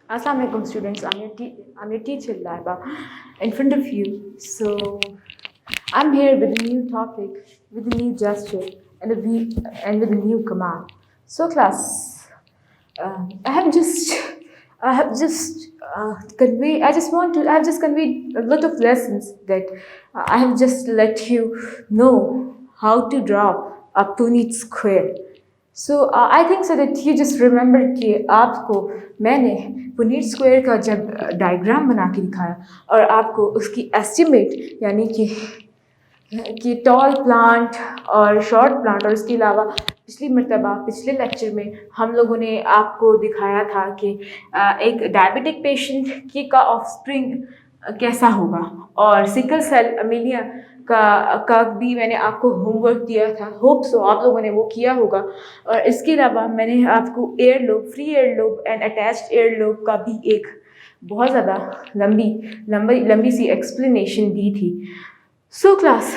Assalamualaikum students, I'm your teacher Laiba in front of you. So I'm here with a new topic, with a new gesture, and with a new command. So class, I have just I have just conveyed a lot of lessons that I have just let you know how to draw a Puneet square. So I think so that you just remember कि आपको मैंने Puneet square का जब diagram बना के दिखाया और आपको उसकी एस्टिमेट यानी कि टॉल प्लांट और शॉर्ट प्लांट और इसके अलावा पिछले लेक्चर में हम लोगों ने आपको दिखाया था कि एक डायबिटिक पेशेंट की का ऑफस्प्रिंग कैसा होगा और सिकल सेल अमीलिया का भी मैंने आपको होमवर्क दिया था। होप सो आप लोगों ने वो किया होगा। और इसके अलावा मैंने आपको air lobe, free air lobe and attached air lobe का भी एक बहुत ज़्यादा लंबी सी एक्सप्लेनेशन दी थी। सो क्लास,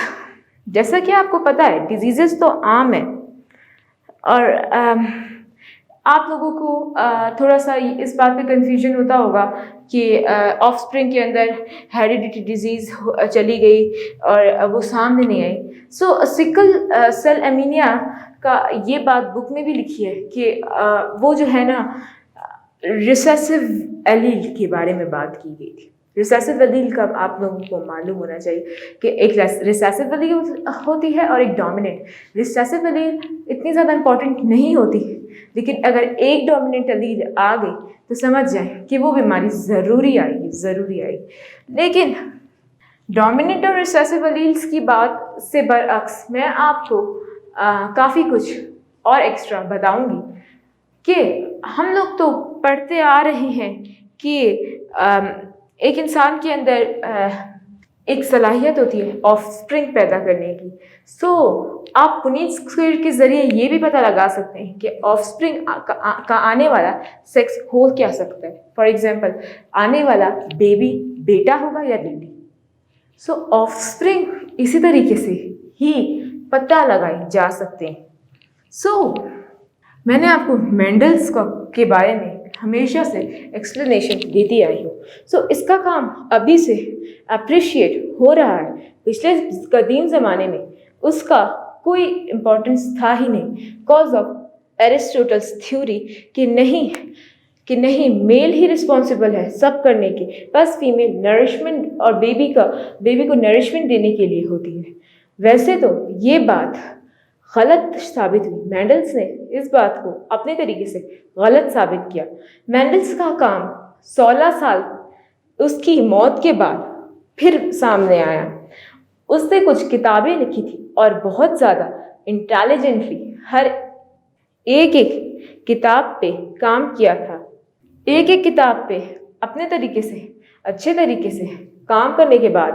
जैसा कि आपको पता है डिजीज़ेस तो आम है और आप लोगों को थोड़ा सा इस बात पे कंफ्यूजन होता होगा कि ऑफस्प्रिंग के अंदर हेरिडिटी डिजीज़ चली गई और वो सामने नहीं आई। सो सिकल सेल एनीमिया का ये बात बुक में भी लिखी है कि वो जो है ना रिसेसिव एलील के बारे में बात की गई थी। रिसेसिव एलील का आप लोगों को मालूम होना चाहिए कि एक रिसेसिव एलील होती है और एक डोमिनेंट। रिसेसिव एलील इतनी ज़्यादा इंपॉर्टेंट नहीं होती, लेकिन अगर एक डोमिनेंट एलील आ गई तो समझ जाए कि वो बीमारी ज़रूरी आएगी। लेकिन डोमिनेंट और रिसेसिव एलील्स की बात से बरअक्स मैं आपको काफ़ी कुछ और एक्स्ट्रा बताऊंगी कि हम लोग तो पढ़ते आ रहे हैं कि एक इंसान के अंदर एक सलाहियत होती है ऑफस्प्रिंग पैदा करने की। सो आप पुनीत स्क्वायर के ज़रिए ये भी पता लगा सकते हैं कि ऑफस्प्रिंग का आने वाला सेक्स हो क्या सकता है। फॉर एग्जांपल, आने वाला बेबी बेटा होगा या बेटी। सो ऑफस्प्रिंग इसी तरीके से ही पता लगाए जा सकते हैं। सो मैंने आपको मेंडल्स के बारे में हमेशा से एक्सप्लेनेशन देती आई हूँ। सो इसका काम अभी से अप्रिशिएट हो रहा है। पिछले कदीम ज़माने में उसका कोई इम्पोर्टेंस था ही नहीं, कॉज ऑफ एरिस्टोटल्स थ्योरी कि नहीं मेल ही रिस्पॉन्सिबल है सब करने की, बस फीमेल नरिशमेंट और बेबी को नरिशमेंट देने के लिए होती है। वैसे तो ये बात गलत साबित हुई। मेंडल्स ने इस बात को अपने तरीके से गलत साबित किया। मेंडल्स का काम 16 साल उसकी मौत के बाद फिर सामने आया। उसने कुछ किताबें लिखी थी और बहुत ज़्यादा इंटेलिजेंटली हर एक किताब पे काम किया था। एक किताब पे अपने तरीके से अच्छे तरीके से काम करने के बाद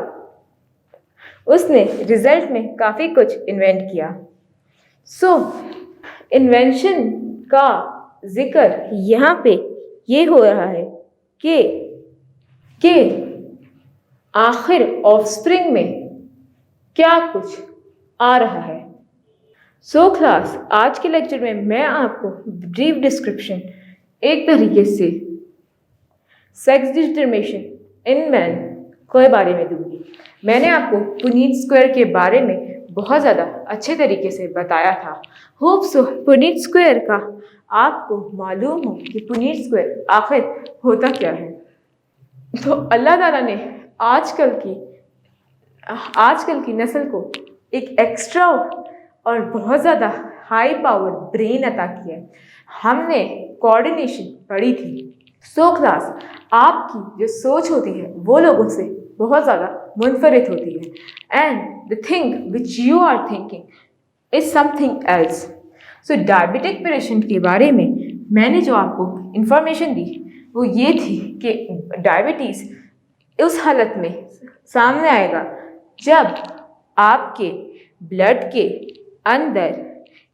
उसने रिजल्ट में काफ़ी कुछ इन्वेंट किया। सो इन्वेंशन का जिक्र यहाँ पे ये हो रहा है कि आखिर ऑफस्प्रिंग में क्या कुछ आ रहा है। सो क्लास, आज के लेक्चर में मैं आपको ब्रीफ डिस्क्रिप्शन एक तरीके से सेक्स डिटरमिनेशन इन मैन के बारे में दूंगी। मैंने आपको पुनीत स्क्वायर के बारे में बहुत ज़्यादा अच्छे तरीके से बताया था। होप सो पुनीत स्क्वायर का आपको मालूम हो कि पुनीत स्क्वायर आखिर होता क्या है। तो अल्लाह ताला ने आजकल की नस्ल को एक एक्स्ट्रा और बहुत ज़्यादा हाई पावर ब्रेन अता किया है। हमने कोऑर्डिनेशन पढ़ी थी। सो क्लास, आपकी जो सोच होती है वो लोगों से बहुत ज़्यादा मुनफरिद होती है and the thing which you are thinking is something else. So diabetic patient के बारे में मैंने जो आपको इंफॉर्मेशन दी वो ये थी कि डायबिटीज़ उस हालत में सामने आएगा जब आपके ब्लड के अंदर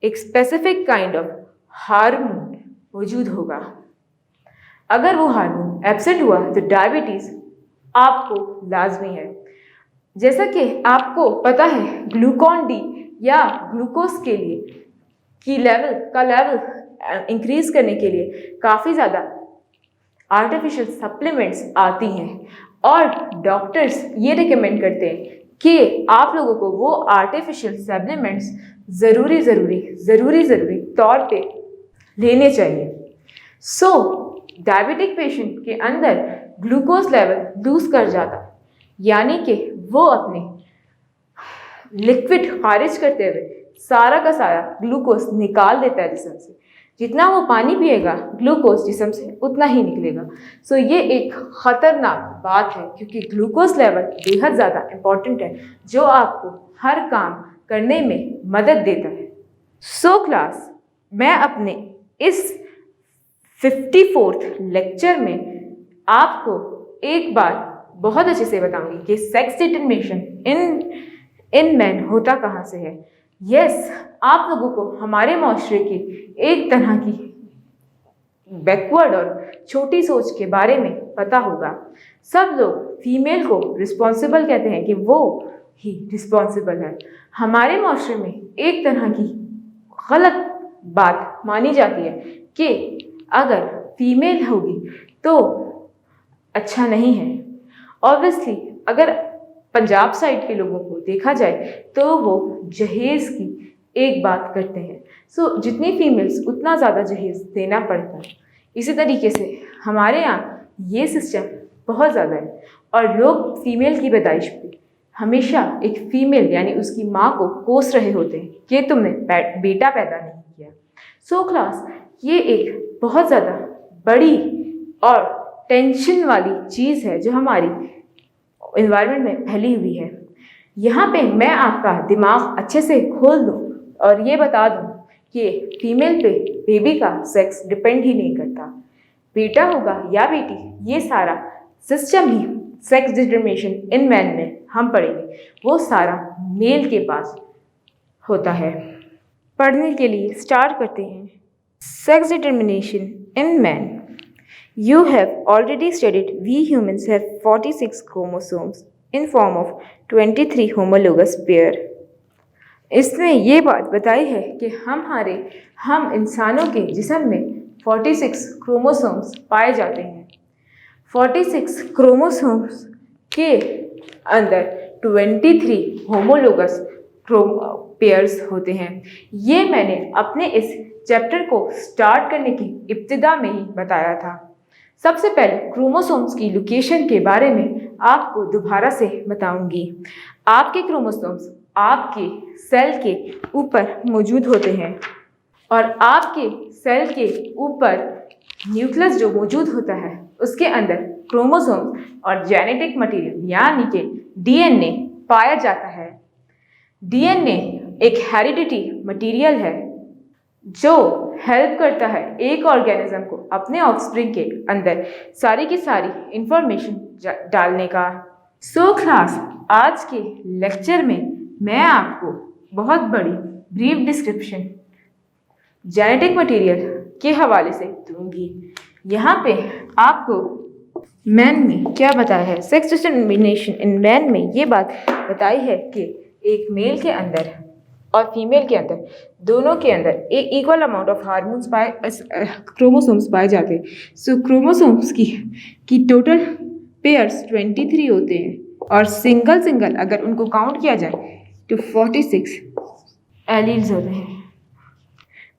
एक स्पेसिफिक काइंड ऑफ हार्मोन मौजूद होगा। अगर वो हार्मोन एब्सेंट हुआ तो डायबिटीज़ आपको लाजमी है। जैसा कि आपको पता है ग्लूकॉन डी या ग्लूकोज के लिए की लेवल इंक्रीज करने के लिए काफ़ी ज़्यादा आर्टिफिशियल सप्लीमेंट्स आती हैं और डॉक्टर्स ये रिकमेंड करते हैं कि आप लोगों को वो आर्टिफिशियल सप्लीमेंट्स ज़रूरी तौर पे लेने चाहिए। सो डायबिटिक पेशेंट के अंदर ग्लूकोज लेवल लूज कर जाता है, यानी कि वो अपने लिक्विड खारिज करते हुए सारा का सारा ग्लूकोज निकाल देता है जिस्म से। जितना वो पानी पिएगा ग्लूकोज जिस्म से उतना ही निकलेगा। सो ये एक ख़तरनाक बात है, क्योंकि ग्लूकोज लेवल बेहद ज़्यादा इम्पॉर्टेंट है जो आपको हर काम करने में मदद देता है। सो क्लास, मैं अपने इस 54th लेक्चर में आपको एक बात बहुत अच्छे से बताऊंगी कि सेक्स डिटरमिनेशन इन मैन होता कहाँ से है। यस, आप लोगों को हमारे माशरे की एक तरह की बैकवर्ड और छोटी सोच के बारे में पता होगा। सब लोग फीमेल को रिस्पॉन्सिबल कहते हैं कि वो ही रिस्पॉन्सिबल है। हमारे माशरे में एक तरह की गलत बात मानी जाती है कि अगर फीमेल होगी तो अच्छा नहीं है। ऑब्वियसली अगर पंजाब साइड के लोगों को देखा जाए तो वो जहेज़ की एक बात करते हैं। सो जितनी फीमेल्स उतना ज़्यादा जहेज़ देना पड़ता है। इसी तरीके से हमारे यहाँ ये सिस्टम बहुत ज़्यादा है और लोग फीमेल की पैदाइश पे हमेशा एक फीमेल यानी उसकी माँ को कोस रहे होते हैं कि तुमने बेटा पैदा नहीं किया। सो क्लास, ये एक बहुत ज़्यादा बड़ी और टेंशन वाली चीज़ है जो हमारी एनवायरनमेंट में फैली हुई है। यहाँ पे मैं आपका दिमाग अच्छे से खोल दूँ और ये बता दूँ कि फीमेल पे बेबी का सेक्स डिपेंड ही नहीं करता। बेटा होगा या बेटी, ये सारा system he sex determination in man में हम पढ़ेंगे, वो सारा मेल के पास होता है। पढ़ने के लिए स्टार्ट करते हैं। Sex determination in man. You have already studied we humans have 46 chromosomes in form of 23 homologous pair. इसने ये बात बताई है कि हम इंसानों के जिस्म में 46 क्रोमोसोम्स पाए जाते हैं। 46 क्रोमोसोम्स के अंदर 23 होमोलोगस पेयर्स होते हैं। ये मैंने अपने इस चैप्टर को स्टार्ट करने की इब्तिदा में ही बताया था। सबसे पहले क्रोमोसोम्स की लोकेशन के बारे में आपको दोबारा से बताऊंगी। आपके क्रोमोसोम्स आपके सेल के ऊपर मौजूद होते हैं और आपके सेल के ऊपर न्यूक्लियस जो मौजूद होता है उसके अंदर क्रोमोसोम्स और जेनेटिक मटेरियल यानी कि डीएनए पाया जाता है। डीएनए एक हेरिडिटी मटेरियल है जो हेल्प करता है एक ऑर्गेनिज्म को अपने ऑफस्प्रिंग के अंदर सारी की सारी इंफॉर्मेशन डालने का। सो क्लास, आज के लेक्चर में मैं आपको बहुत बड़ी ब्रीफ डिस्क्रिप्शन जेनेटिक मटेरियल के हवाले से दूंगी। यहाँ पे आपको मैन में क्या बताया है, सेक्स डिटरमिनेशन इन मैन में ये बात बताई है कि एक मेल के अंदर और फीमेल के अंदर दोनों के अंदर एक equal amount of hormones chromosomes पाए जाते हैं। सो क्रोमोसोम्स की टोटल पेयर्स 23 होते हैं और सिंगल अगर उनको काउंट किया जाए तो 46 एलील्स होते हैं।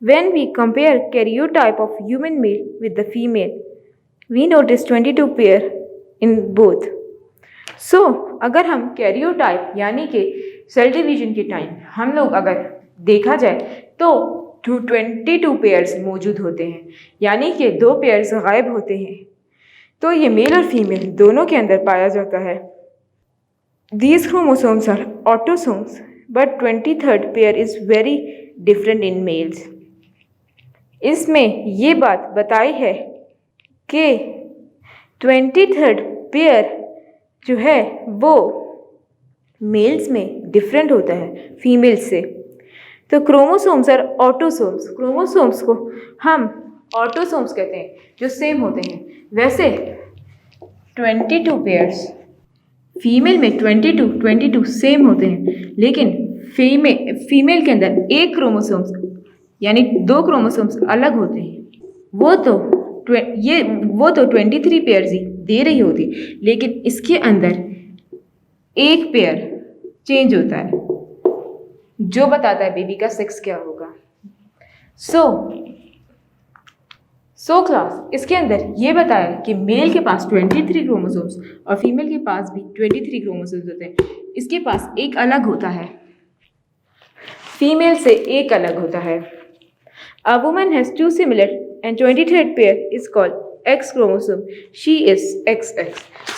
When we compare karyotype of human male with the female, we notice 22 pair in both. So, अगर हम कैरियोटाइप यानी कि सेल डिवीजन के टाइम हम लोग अगर देखा जाए तो 22 पेयर्स मौजूद होते हैं, यानी कि 2 पेयर्स गायब होते हैं। तो ये मेल और फीमेल दोनों के अंदर पाया जाता है। These chromosomes are autosomes, but 23rd pair is very different in males. इसमें ये बात बताई है कि 23rd पेयर जो है वो मेल्स में डिफरेंट होता है फीमेल्स से। तो क्रोमोसोम्स और ऑटोसोम्स, क्रोमोसोम्स को हम ऑटोसोम्स कहते हैं जो सेम होते हैं। वैसे 22 पेयर्स फीमेल में 22 सेम होते हैं, लेकिन फीमेल के अंदर एक क्रोमोसोम्स यानी 2 क्रोमोसोम्स अलग होते हैं। वो तो ये वो तो 23 पेयर्स ही दे रही होती, लेकिन इसके अंदर एक पेयर चेंज होता है जो बताता है बेबी का सेक्स क्या होगा। सो क्लास, इसके अंदर ये बताया कि मेल के पास 23 क्रोमोसोम्स और फीमेल के पास भी 23 क्रोमोसोम्स होते हैं। इसके पास एक अलग होता है, फीमेल से एक अलग होता है। A woman has two similar and 23rd pair is called X chromosome. She is XX.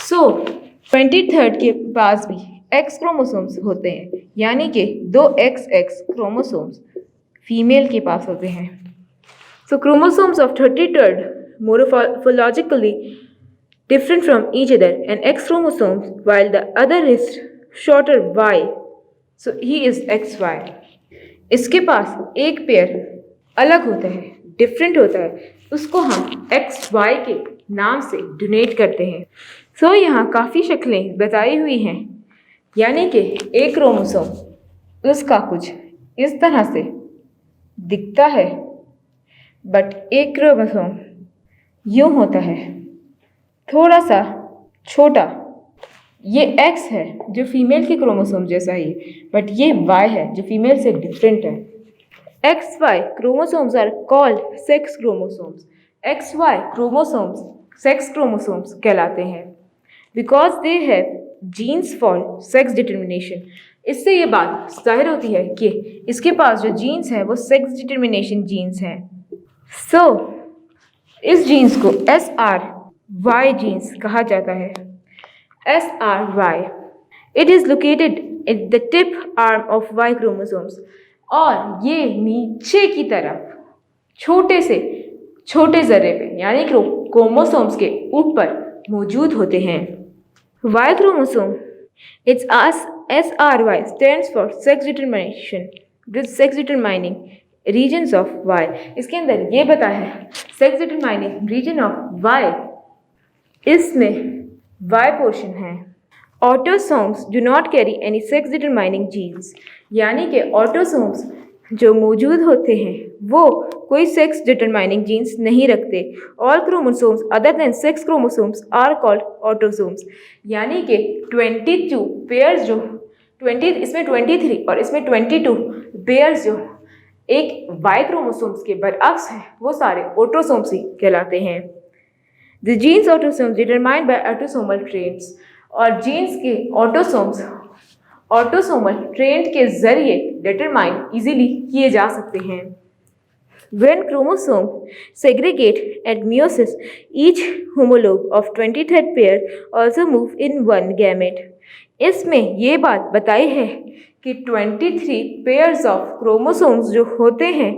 So 23rd के पास भी X क्रोमोसोम्स होते हैं, यानी कि दो XX क्रोमोसोम्स फीमेल के पास होते हैं। So chromosomes of 33rd morphologically different from each other and X chromosomes while the other is shorter Y. So he is XY. इसके पास एक पेयर अलग होता है, डिफरेंट होता है, उसको हम XY के नाम से डोनेट करते हैं। सो यहाँ काफ़ी शक्लें बताई हुई हैं, यानी कि एक क्रोमोसोम उसका कुछ इस तरह से दिखता है, बट एक क्रोमोसोम यूँ होता है, थोड़ा सा छोटा। ये X है जो फीमेल के क्रोमोसोम जैसा ही, बट ये Y है जो फीमेल से डिफरेंट है। XY chromosomes are called sex chromosomes. XY chromosomes sex chromosomes कहलाते हैं because they have genes for sex determination. इससे ये बात जाहिर होती है कि इसके पास जो जीन्स हैं वो सेक्स डिटर्मिनेशन जीन्स हैं। सो इस जीन्स को SRY जीन्स कहा जाता है। SRY it is located at the tip arm of Y chromosomes. और ये नीचे की तरफ छोटे से छोटे जर्रे पे यानी कि क्रोमोसोम्स के ऊपर मौजूद होते हैं। Y chromosome it's SRY stands for sex determination, sex determining regions of Y. इसके अंदर ये बताया है sex determining region of Y, इसमें Y पोर्शन है। Autosomes do not carry any sex determining genes, यानी कि ऑटोसोम्स जो मौजूद होते हैं वो कोई सेक्स डिटरमाइनिंग जीन्स नहीं रखते। All chromosomes other than sex chromosomes are called autosomes, यानी कि 22 पेयर्स जो 20 इसमें 23 और इसमें 22 पेयर्स जो एक वाई क्रोमोसोम्स के बरअक्स हैं वो सारे ऑटोसोम्स ही कहलाते हैं। The genes autosomes determined by autosomal traits, और जीन्स के ऑटोसोम्स ऑटोसोमल ट्रेंड के जरिए डिटरमाइन इजीली किए जा सकते हैं। When chromosome segregate at meiosis, each homologue of 23rd pair also move in one gamete. इसमें ये बात बताई है कि 23 पेयर्स ऑफ क्रोमोसोम्स जो होते हैं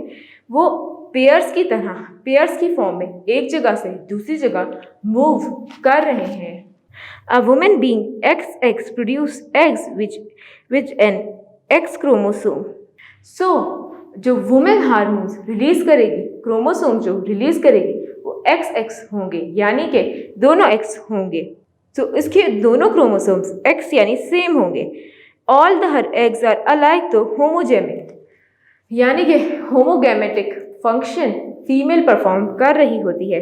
वो पेयर्स की तरह पेयर्स की फॉर्म में एक जगह से दूसरी जगह मूव कर रहे हैं। A woman being XX produce eggs which an X chromosome. So जो वुमेन हार्मोन्स रिलीज करेगी, क्रोमोसोम जो रिलीज करेगी वो XX होंगे, यानी कि दोनों X होंगे। तो इसके दोनों क्रोमोसोम्स X यानी सेम होंगे। All the her eggs are alike तो होमोजेमिक, यानी कि होमोगैमेटिक फंक्शन फीमेल परफॉर्म कर रही होती है।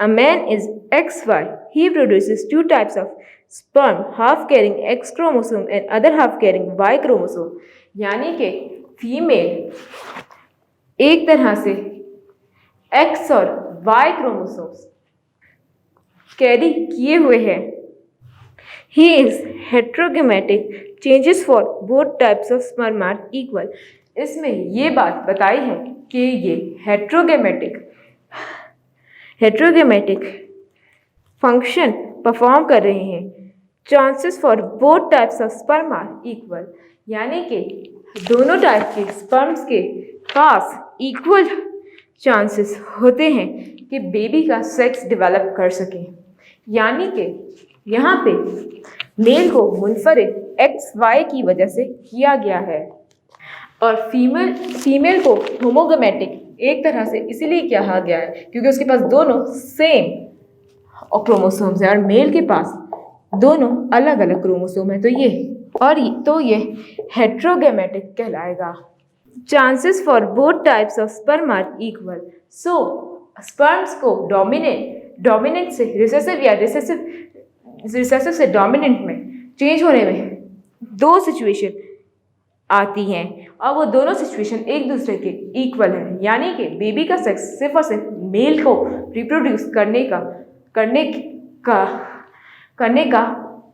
A man is XY, he produces two types of sperm, half carrying X chromosome and other half carrying Y chromosome, यानी कि फीमेल एक तरह से X और Y क्रोमोसोम्स कैरी किए हुए हैं। He is heterogametic, changes for both types of sperm are equal. इसमें ये बात बताई है कि ये हेट्रोगेमेटिक फंक्शन परफॉर्म कर रहे हैं। Chances for both types of sperm are equal, यानी कि दोनों टाइप के स्पर्म्स के पास इक्वल चांसेस होते हैं कि बेबी का सेक्स डेवलप कर सकें, यानी कि यहाँ पे मेल को मुनफरिद XY की वजह से किया गया है और फीमेल को होमोगेमेटिक एक तरह से इसीलिए कहा गया है क्योंकि उसके पास दोनों सेम क्रोमोसोम्स हैं और मेल के पास दोनों अलग अलग क्रोमोसोम हैं। तो ये हेट्रोगेमेटिक कहलाएगा। Chances for both types of sperm are equal. So sperms को डोमिनेट डोमिनेंट से रिसेसिव या रिसेसिव से डोमिनेंट में चेंज होने में दो सिचुएशन आती हैं और वो दोनों सिचुएशन एक दूसरे के इक्वल है, यानी कि बेबी का सेक्स सिर्फ और सिर्फ मेल को रिप्रोड्यूस करने का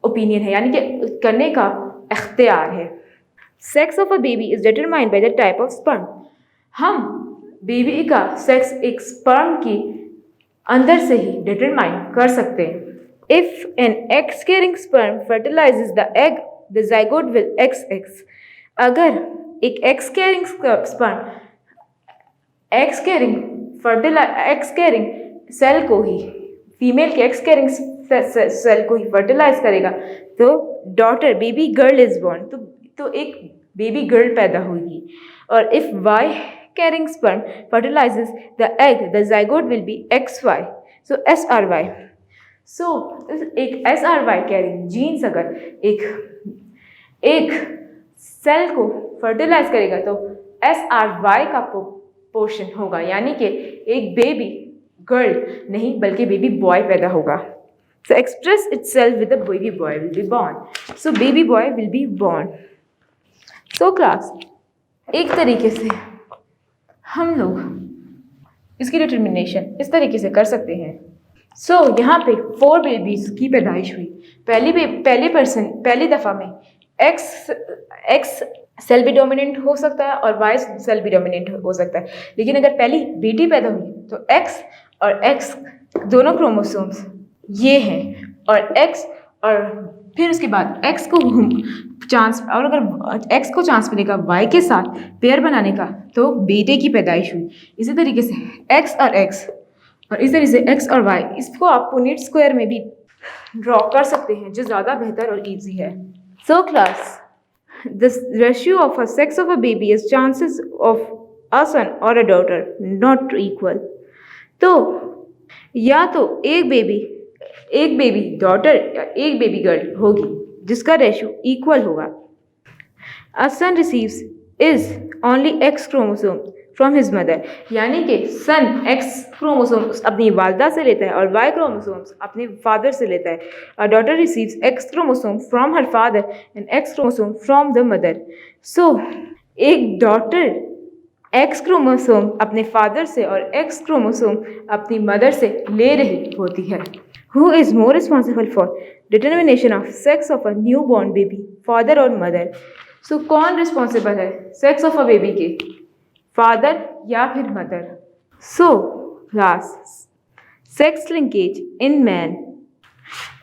ओपिनियन है, यानी कि करने का इख्तियार है। Sex of a baby is determined by the type of sperm. हम बेबी का सेक्स एक स्पर्म की अंदर से ही डिटरमाइन कर सकते हैं। If an eggs carrying sperm fertilises the egg, the zygote will XX। अगर एक eggs carrying sperm eggs carrying cell को ही, फीमेल के एग्स कैरिंग सेल को ही फर्टिलाइज करेगा तो daughter baby girl is born, तो एक बेबी गर्ल पैदा होगी। और if Y carrying sperm fertilises the egg, the zygote will be XY, so SRY। So एक SRY कैरिंग जीन्स अगर एक सेल को फर्टिलाइज करेगा तो SRY का पोर्शन होगा, यानी कि एक बेबी गर्ल नहीं बल्कि बेबी बॉय पैदा होगा। So express itself with a baby boy will be born. So baby boy will be born. So class, एक तरीके से हम लोग इसकी डिटर्मिनेशन इस तरीके से कर सकते हैं। So यहाँ पे 4 बेबीज की पैदाइश हुई। पहली दफ़ा में X सेल भी डोमिनेंट हो सकता है और Y सेल भी डोमिनेंट हो सकता है, लेकिन अगर पहली बेटी पैदा हुई तो X और X दोनों क्रोमोसोम्स ये हैं और X और फिर उसके बाद X को चांस, और अगर X को चांस मिलेगा Y के साथ पेयर बनाने का तो बेटे की पैदाइश हुई। इसी तरीके से X और X और इस तरीके से X और Y, इसको आप पुनीट स्क्वायर में भी ड्रॉ कर सकते हैं जो ज़्यादा बेहतर और ईजी है। So class, the ratio of a sex of a baby is chances of a son or a daughter not equal। तो या तो एक बेबी डॉटर या एक बेबी गर्ल होगी जिसका रेशियो इक्वल होगा। A son receives is only X chromosome from his mother, यानी कि सन X क्रोमोसोम्स अपनी वालदा से लेता है और Y क्रोमोसोम्स अपने फादर से लेता है। A daughter receives X chromosome from her father and X chromosome from the mother। So एक डॉटर X क्रोमोसोम अपने फादर से और X क्रोमोसोम अपनी मदर से ले रही होती है। Who is more responsible for determination of sex of a newborn baby, father or mother? So कौन रिस्पॉन्सिबल है सेक्स ऑफ अ बेबी के, फादर या फिर mother? So class, sex linkage in man,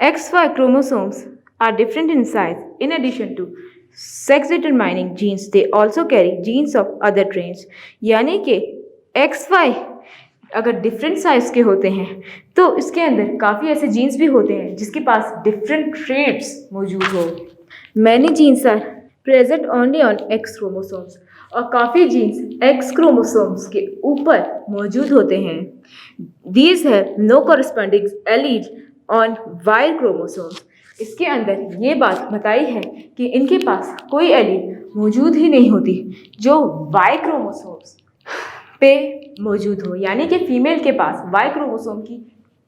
XY chromosomes are different in size. In addition to sex determining genes, they also carry genes of other traits। यानी कि XY अगर different size के होते हैं तो इसके अंदर काफ़ी ऐसे जीन्स भी होते हैं जिसके पास डिफरेंट ट्रेट्स मौजूद हो। Many genes are present only on X chromosomes, और काफ़ी जीन्स X क्रोमोसोम्स के ऊपर मौजूद होते हैं। These have no corresponding allele on Y chromosomes. इसके अंदर ये बात बताई है कि इनके पास कोई एलील मौजूद ही नहीं होती जो Y क्रोमोसोम्स पे मौजूद हो, यानी कि फीमेल के पास Y क्रोमोसोम की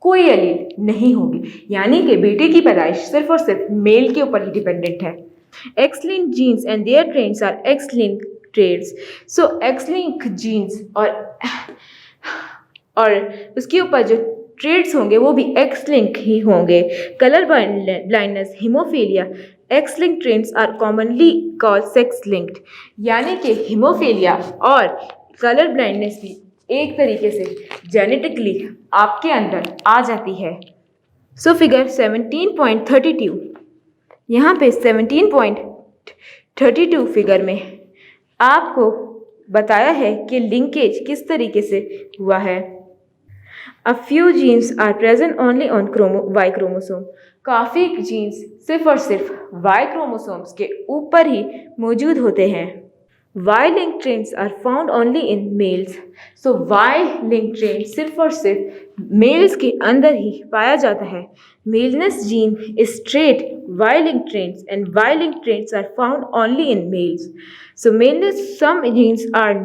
कोई एलील नहीं होगी, यानी कि बेटे की पैदाइश सिर्फ और सिर्फ मेल के ऊपर ही डिपेंडेंट है। X-linked genes and their traits are X-linked traits। So X-linked genes और उसके ऊपर जो ट्रेड्स होंगे वो भी X-linked ही होंगे। Colour blindness, haemophilia, X-linked traits are commonly called sex-linked, यानी कि हीमोफीलिया और कलर ब्लाइंडनेस भी एक तरीके से जेनेटिकली आपके अंदर आ जाती है। सो फिगर 17.32, यहाँ पे 17.32 फिगर में आपको बताया है कि लिंकेज किस तरीके से हुआ है। A few genes are present only on Y chromosome. काफ़ी जीन्स सिर्फ और सिर्फ Y क्रोमोसोम्स के ऊपर ही मौजूद होते हैं। Y-linked traits are found only in males। So Y-linked traits सिर्फ और सिर्फ मेल्स के अंदर ही पाया जाता है। Maleness gene is trait Y-linked traits and Y-linked traits are found only in males। So maleness, some genes are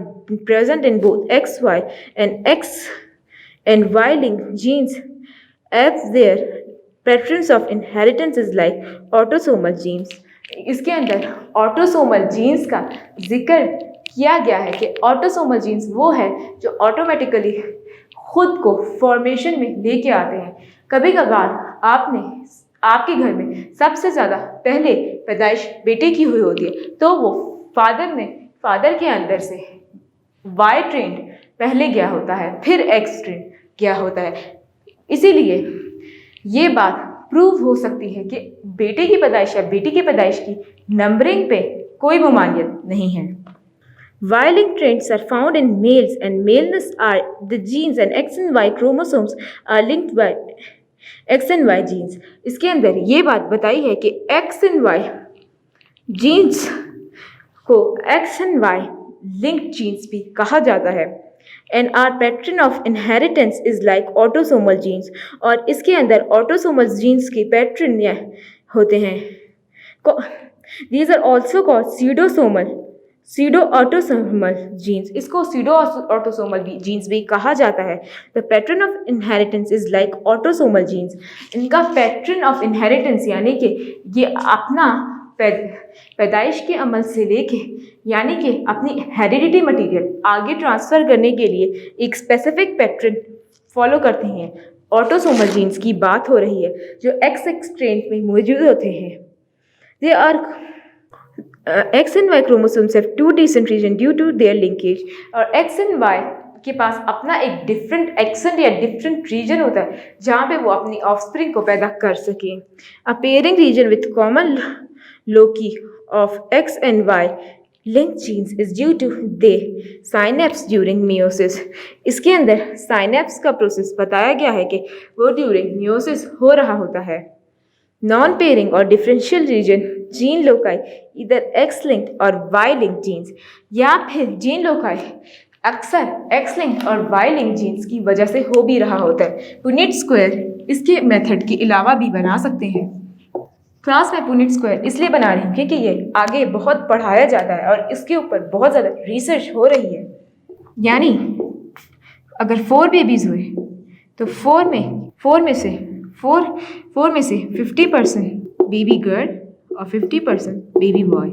present in both XY and X and Y-linked genes as their preference of inheritance is like autosomal genes. इसके अंदर autosomal jeans का जिक्र किया गया है कि autosomal jeans वो है जो ऑटोमेटिकली खुद को फॉर्मेशन में लेके आते हैं। कभी कभार आपके घर में सबसे ज़्यादा पहले पैदाइश बेटे की हुई होती है, तो वो फादर के अंदर से वाई ट्रेंड पहले गया होता है, फिर एक्स ट्रेंड गया होता है। इसीलिए ये बात प्रूव हो सकती है कि बेटे की पैदाइश या बेटी की पैदाइश की नंबरिंग पे कोई ममानियत नहीं है। Y-linked traits are found in males, and maleness are the genes and X and Y chromosomes are linked by X and Y genes. इसके अंदर ये बात बताई है कि X and Y जीन्स को X and Y linked genes भी कहा जाता है। And our pattern of inheritance is like autosomal genes. और इसके अंदर autosomal genes के pattern होते हैं। These are also called pseudo autosomal genes. इसको सीडो ऑटोसोमल जीन्स भी कहा जाता है। The pattern of inheritance is like autosomal genes. इनका पैटर्न ऑफ इनहेरिटेंस यानी कि ये अपना पैदाइश के अमल से लेके यानी कि अपनी हेरिडिटी मटेरियल आगे ट्रांसफ़र करने के लिए एक स्पेसिफिक पैटर्न फॉलो करते हैं। ऑटोसोमल जीन्स की बात हो रही है जो XX स्ट्रेन में मौजूद होते हैं। They are X and Y chromosomes have two distinct regions due to their linkage. और X and Y के पास अपना एक डिफरेंट एक्सेंट या डिफरेंट रीजन होता है जहाँ पे वो अपनी ऑफस्प्रिंग को पैदा कर सकें। A pairing region with common loci of X and Y linked genes is due to the synapse during meiosis. इसके अंदर साइनेप्स का प्रोसेस बताया गया है कि वो ड्यूरिंग मियोसिस हो रहा होता है। Non-pairing or differential region gene loci either X-linked और Y-linked genes या फिर जीन लोकाई अक्सर X-linked और Y-linked जीन्स की वजह से हो भी रहा होता है। पुनेट स्क्वायर इसके मेथड के अलावा भी बना सकते हैं। क्लास में पुनेट स्क्वायर इसलिए बना रही हूँ क्योंकि ये आगे बहुत पढ़ाया जाता है और इसके ऊपर बहुत ज़्यादा रिसर्च हो रही है। यानी अगर 4 बेबीज़ हुए तो 4 में से 50% बेबी गर्ल और 50% बेबी बॉय,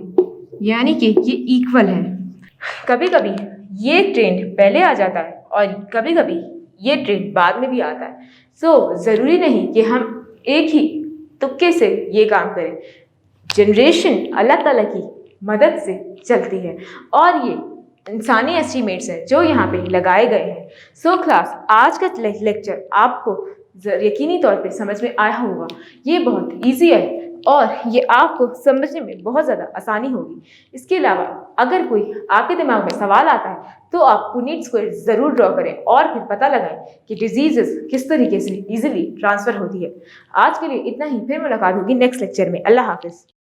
यानी कि ये इक्वल है। कभी कभी ये ट्रेंड पहले आ जाता है और कभी कभी ये ट्रेंड बाद में भी आता है। सो ज़रूरी नहीं कि हम एक ही तुक्के से ये काम करें। जनरेशन अल्लाह ताला की मदद से चलती है और ये इंसानी एस्टीमेट्स हैं जो यहाँ पे लगाए गए हैं। सो क्लास आज का लेक्चर आपको यकीनी तौर पे समझ में आया होगा। ये बहुत इजी है और ये आपको समझने में बहुत ज़्यादा आसानी होगी। इसके अलावा अगर कोई आपके दिमाग में सवाल आता है तो आप पुनेट स्क्वायर ज़रूर ड्रॉ करें और फिर पता लगाएं कि डिजीज़ किस तरीके से ईजिली ट्रांसफ़र होती है। आज के लिए इतना ही, फिर मुलाकात होगी नेक्स्ट लेक्चर में। अल्लाह हाफिज़।